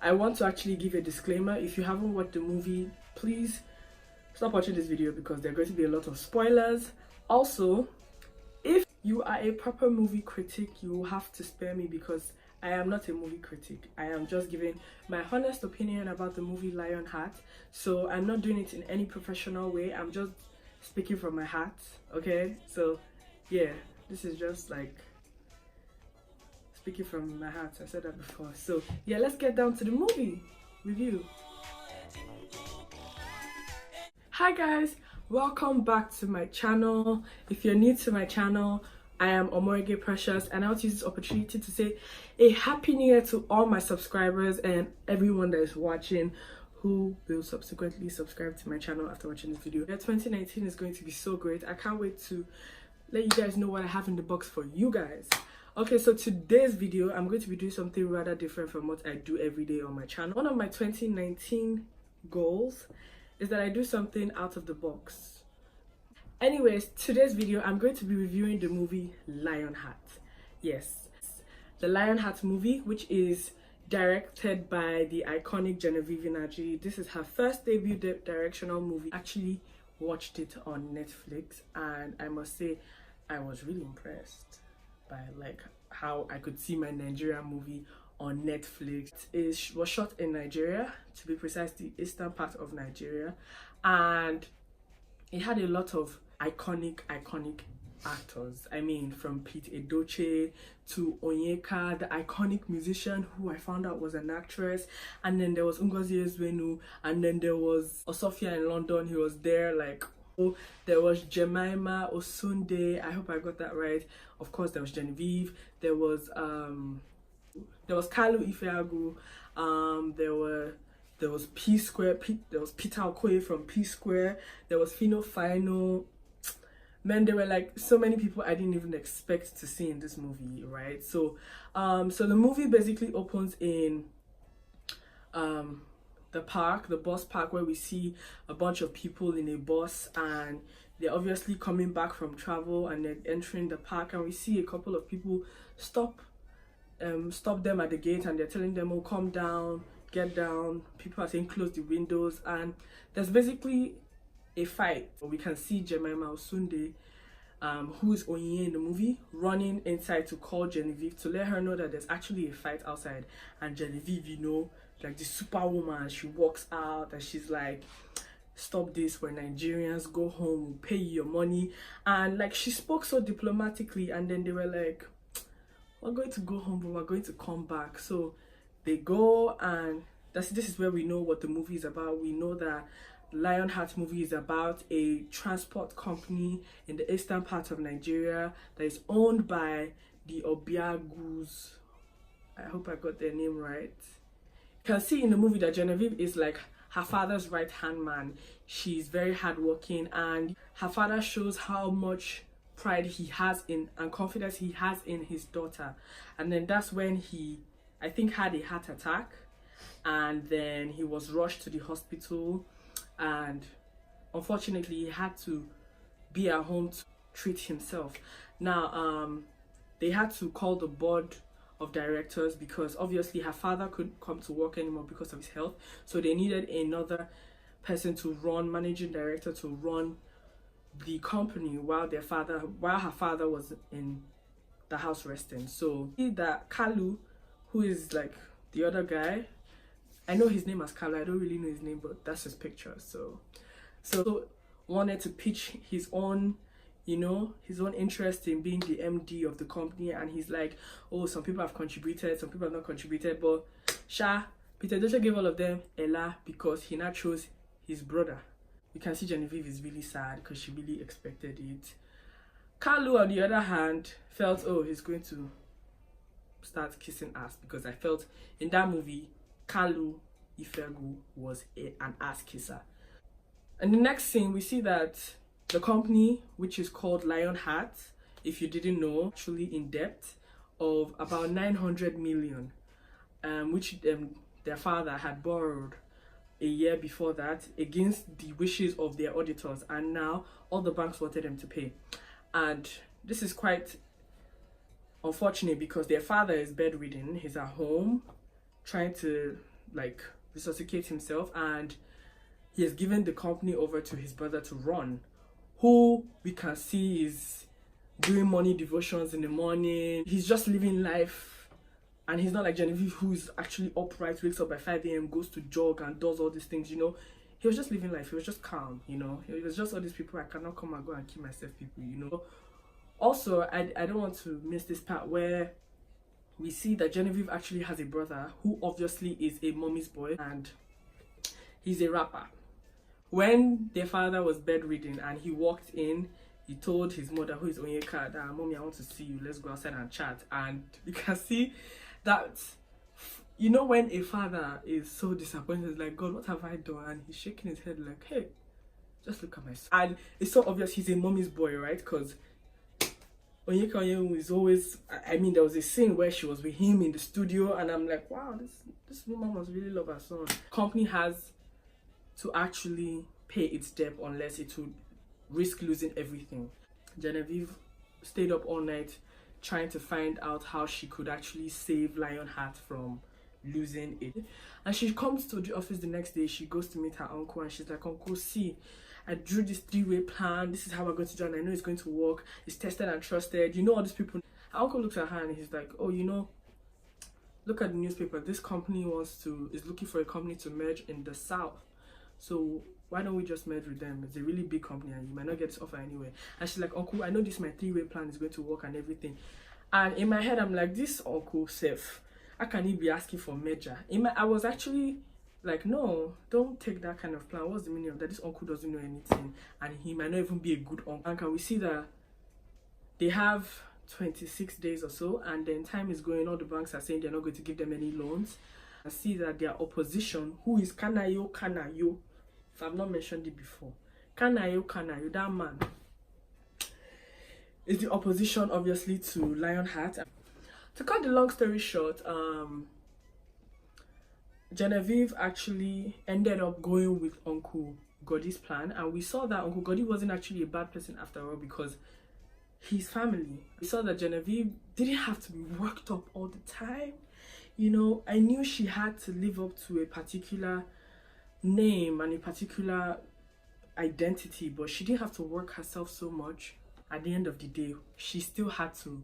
I want to actually give a disclaimer. If you haven't watched the movie, please stop watching this video because there are going to be a lot of spoilers. Also, if you are a proper movie critic, you will have to spare me because I am not a movie critic. I am just giving my honest opinion about the movie Lionheart. So I'm not doing it in any professional way. I'm just speaking from my heart, okay? So yeah, this is just like speaking from my heart. I said that before. So yeah, let's get down to the movie review. Hi guys, welcome back to my channel. If you're new to my channel, I am Omorige Precious, and I want to use this opportunity to say a happy new year to all my subscribers and everyone that is watching who will subsequently subscribe to my channel after watching this video. 2019 is going to be so great. I can't wait to let you guys know what I have in the box for you guys. Okay, so today's video, I'm going to be doing something rather different from what I do every day on my channel. One of my 2019 goals is that I do something out of the box. Anyways, today's video, I'm going to be reviewing the movie Lionheart. Yes, the Lionheart movie, which is directed by the iconic Genevieve Nnaji. This is her first debut directional movie. I actually watched it on Netflix, and I must say I was really impressed by like how I could see my Nigerian movie on Netflix. It was shot in Nigeria, to be precise, the eastern part of Nigeria, and it had a lot of iconic actors. I mean, from Pete Edochie to Onyeka, the iconic musician who I found out was an actress, and then there was Ngozi Ezwenu, and then there was Osofia in London. He was there. Like, oh, there was Jemima Osunde, I hope I got that right. Of course, there was Genevieve. There was Kalu Ifeagu. There was P Square. There was Peter Okoye from P Square. There was Fino Final. Man, there were like so many people I didn't even expect to see in this movie, right? So the movie basically opens in the park, the bus park, where we see a bunch of people in a bus, and they're obviously coming back from travel, and they're entering the park, and we see a couple of people stop them at the gate, and they're telling them, oh, come down, get down. People are saying close the windows, and there's basically a fight. We can see Jemima Osunde, who is Onyinye in the movie, running inside to call Genevieve to let her know that there's actually a fight outside. And Genevieve, you know, like the superwoman, she walks out and she's like, stop this, we're Nigerians, go home, we'll pay you your money. And like, she spoke so diplomatically, and then they were like, we're going to go home, but we're going to come back. So they go, and this is where we know what the movie is about. We know that Lionheart movie is about a transport company in the eastern part of Nigeria that is owned by the Obiagus. I hope I got their name right. You can see in the movie that Genevieve is like her father's right hand man. She's very hardworking, and her father shows how much pride he has in and confidence he has in his daughter. And then that's when he, I think, had a heart attack, and then he was rushed to the hospital, and unfortunately he had to be at home to treat himself. Now they had to call the board of directors because obviously her father couldn't come to work anymore because of his health, so they needed another person to run, managing director, to run the company while her father was in the house resting. So that Kalu, who is like the other guy, I know his name as Kalu, I don't really know his name, but that's his picture. So wanted to pitch his own, you know, his own interest in being the MD of the company, and he's like, oh, some people have contributed, some people have not contributed, but Peter Doja gave all of them Ella because he now chose his brother. You can see Genevieve is really sad because she really expected it. Kalu, on the other hand, felt, oh, he's going to start kissing ass, because I felt in that movie Kalu Ifegu was an ass kisser. And the next scene, we see that the company, which is called Lionheart, if you didn't know, actually in debt of about 900 million, which their father had borrowed a year before that against the wishes of their auditors, and now all the banks wanted them to pay. And this is quite unfortunate because their father is bedridden. He's at home trying to like resuscitate himself, and he has given the company over to his brother to run, who we can see is doing morning devotions in the morning. He's just living life, and he's not like Genevieve, who's actually upright, wakes up by 5 a.m, goes to jog and does all these things, you know. He was just living life. He was just calm, you know. It was just all these people, I cannot come and go and kill myself people, you know. Also, I don't want to miss this part where we see that Genevieve actually has a brother who obviously is a mommy's boy, and he's a rapper. When their father was bedridden and he walked in, he told his mother, who is Onyeka, that mommy, I want to see you, let's go outside and chat. And you can see that, you know, when a father is so disappointed, it's like, God, what have I done? And he's shaking his head like, hey, just look at my son. And it's so obvious he's a mommy's boy, right? Because Onyeka is always, I mean, there was a scene where she was with him in the studio, and I'm like, wow, this woman must really love her son. Company has to actually pay its debt unless it would risk losing everything. Genevieve stayed up all night trying to find out how she could actually save Lionheart from losing it. And she comes to the office the next day. She goes to meet her uncle, and she's like, uncle, see, I drew this 3-way plan. This is how we're going to do it, and I know it's going to work. It's tested and trusted. You know, all these people. Her uncle looks at her and he's like, oh, you know, look at the newspaper. This company is looking for a company to merge in the south. So why don't we just merge with them? It's a really big company and you might not get this offer anyway. And she's like, uncle, I know this my 3-way plan is going to work and everything. And in my head, I'm like, this uncle self, how can he be asking for merger? I was actually like, no, don't take that kind of plan. What's the meaning of that? This uncle doesn't know anything, and he might not even be a good uncle. And can we see that they have 26 days or so, and then time is going, all the banks are saying they're not going to give them any loans. I see that their opposition, who is Kanayo, if I've not mentioned it before, Kanayo, that man is the opposition obviously to Lionheart. To cut the long story short, Genevieve actually ended up going with Uncle Godi's plan, and we saw that Uncle Godi wasn't actually a bad person after all, because his family. We saw that Genevieve didn't have to be worked up all the time. You know, I knew she had to live up to a particular name and a particular identity, but she didn't have to work herself so much. At the end of the day, she still had to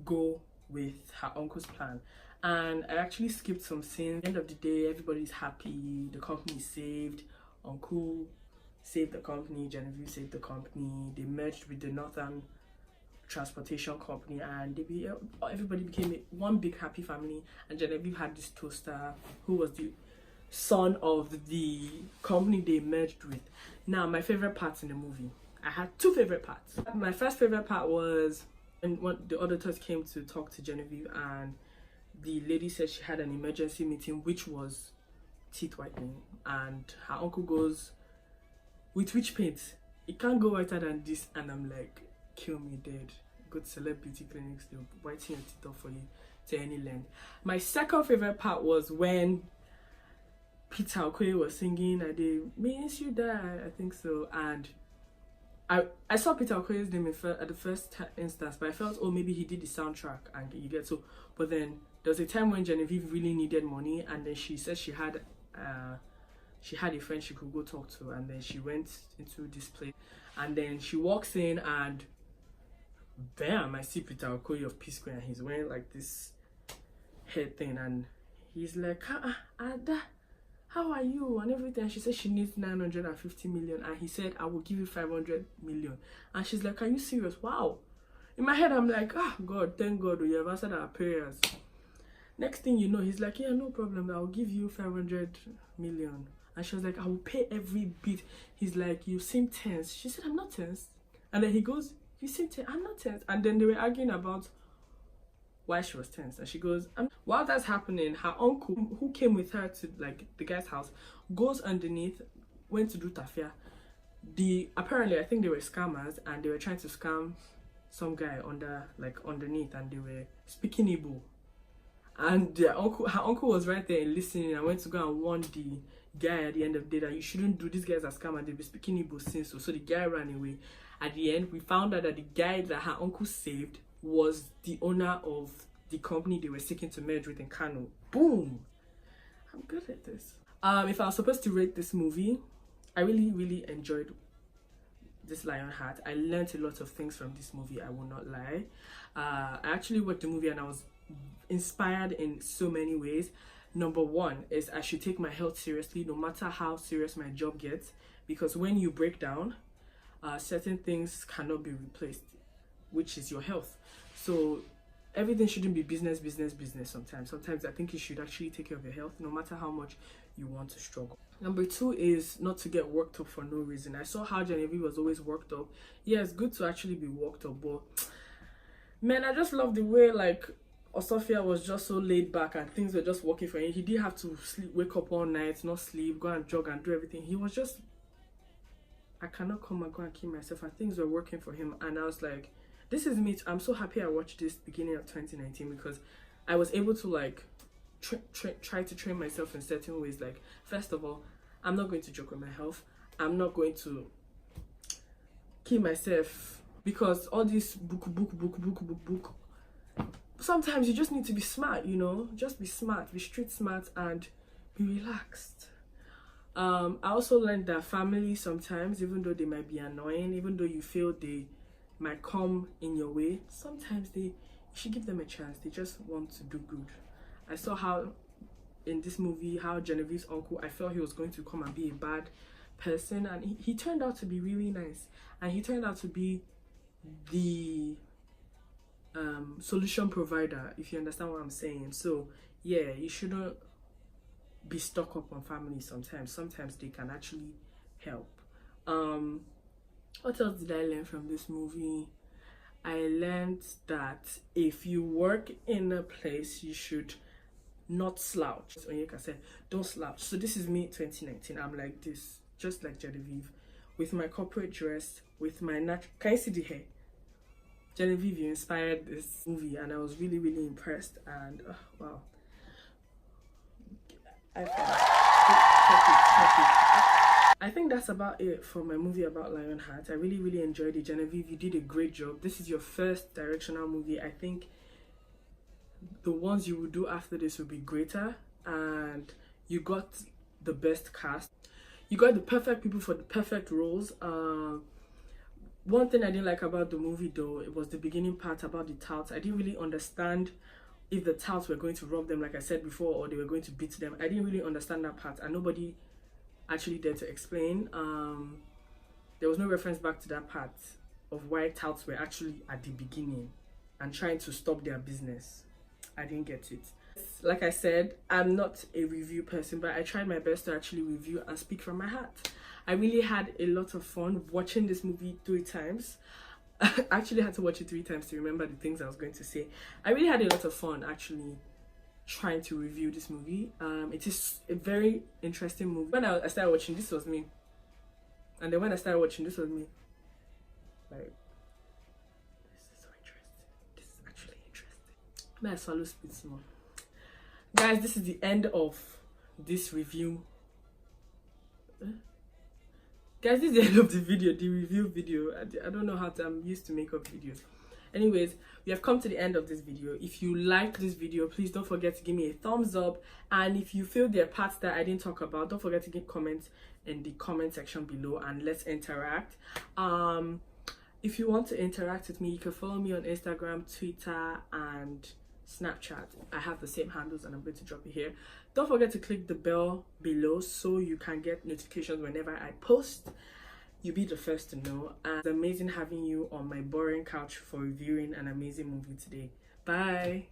go with her uncle's plan. And I actually skipped some scenes. At the end of the day, everybody's happy, the company is saved, Uncle saved the company, Genevieve saved the company, they merged with the Northern Transportation Company, and everybody became one big happy family. And Genevieve had this toaster who was the son of the company they merged with. Now, my favorite parts in the movie, I had 2 favorite parts. My first favorite part was when the auditors came to talk to Genevieve, and the lady said she had an emergency meeting, which was teeth whitening, and her uncle goes, with which paint? It can't go whiter than this. And I'm like, kill me dead. Go to celebrity clinics, they'll whiten your teeth off for you to any length. My second favorite part was when Peter Okoye was singing, I did miss you die, I think so. And I saw Peter Okoye's name at the first instance, but I felt, oh, maybe he did the soundtrack and you get so. But then there was a time when Genevieve really needed money, and then she said she had a friend she could go talk to, and then she went into this place, and then she walks in, and bam, I see Peter Okoye of P Square, and he's wearing like this head thing, and he's like, Ada, how are you, and everything. She said she needs 950 million, and he said, I will give you 500 million. And she's like, are you serious? Wow. In my head, I'm like, God, thank God you have answered our prayers. Next thing you know, he's like, yeah, no problem, I'll give you 500 million. And she was like, I will pay every bit. He's like, you seem tense. She said, I'm not tense. And then he goes, you seem tense. I'm not tense. And then they were arguing about why she was tense, and she goes, while that's happening, her uncle, who came with her to like the guy's house, goes underneath, went to do tafia. Apparently, I think they were scammers, and they were trying to scam some guy underneath, and they were speaking Igbo. And her uncle was right there listening, and went to go and warn the guy at the end of the day that you shouldn't do, these guys are scammers, they've been speaking Igbo since. So the guy ran away. At the end, we found out that the guy that her uncle saved was the owner of the company they were seeking to merge with in Kano. Boom! I'm good at this. If I was supposed to rate this movie, I really enjoyed this Lionheart. I learned a lot of things from this movie, I will not lie. I actually watched the movie and I was inspired in so many ways. Number one is I should take my health seriously, no matter how serious my job gets, because when you break down, certain things cannot be replaced, which is your health. So everything shouldn't be business sometimes. Sometimes I think you should actually take care of your health, no matter how much you want to struggle. Number two is not to get worked up for no reason. I saw how Genevieve was always worked up. Yeah, it's good to actually be worked up, but man, I just love the way like Osofia was just so laid back and things were just working for him. He didn't have to wake up all night, not sleep, go and jog and do everything. He was just, I cannot come and go and kill myself, and things were working for him. And I was like, this is me. I'm so happy I watched this beginning of 2019 because I was able to like try to train myself in certain ways. Like, first of all, I'm not going to joke with my health. I'm not going to kill myself because all this book. Sometimes you just need to be smart, you know. Just be smart, be street smart, and be relaxed. I also learned that family sometimes, even though they might be annoying, even though you feel they might come in your way, sometimes you should give them a chance. They just want to do good. I saw how in this movie how Genevieve's uncle, I felt he was going to come and be a bad person, and he turned out to be really nice, and he turned out to be the solution provider, if you understand what I'm saying. So yeah, you shouldn't be stuck up on family sometimes they can actually help. What else did I learn from this movie? I learned that if you work in a place, you should not slouch. Onyeka said, don't slouch. So this is me 2019. I'm like this, just like Genevieve, with my corporate dress, with my natural. Can you see the hair? Genevieve, you inspired this movie, and I was really impressed. And wow, I think that's about it for my movie about Lionheart. I really enjoyed it. Genevieve, you did a great job. This is your first directional movie. I think the ones you will do after this will be greater, and you got the best cast. You got the perfect people for the perfect roles. One thing I didn't like about the movie though, it was the beginning part about the touts. I didn't really understand if the touts were going to rob them, like I said before, or they were going to beat them. I didn't really understand that part, and nobody actually dared to explain. There was no reference back to that part of why touts were actually at the beginning and trying to stop their business. I didn't get it. Like I said, I'm not a review person, but I tried my best to actually review and speak from my heart. I really had a lot of fun watching this movie 3 times. I actually had to watch it 3 times to remember the things I was going to say. I really had a lot of fun actually trying to review this movie. It is a very interesting movie. When I started watching, this was me. And then when I started watching, this was me. Like, this is so interesting. This is actually interesting. May I swallow spit small? Guys, this is the end of this review. Guys, this is the end of the video, the review video. I don't know how to, I'm used to make up videos. Anyways, we have come to the end of this video. If you liked this video, please don't forget to give me a thumbs up. And if you feel there are parts that I didn't talk about, don't forget to give comments in the comment section below and let's interact. If you want to interact with me, you can follow me on Instagram, Twitter, and Snapchat. I have the same handles and I'm going to drop it here. Don't forget to click the bell below so you can get notifications whenever I post. You'll be the first to know. And it's amazing having you on my boring couch for reviewing an amazing movie today. Bye.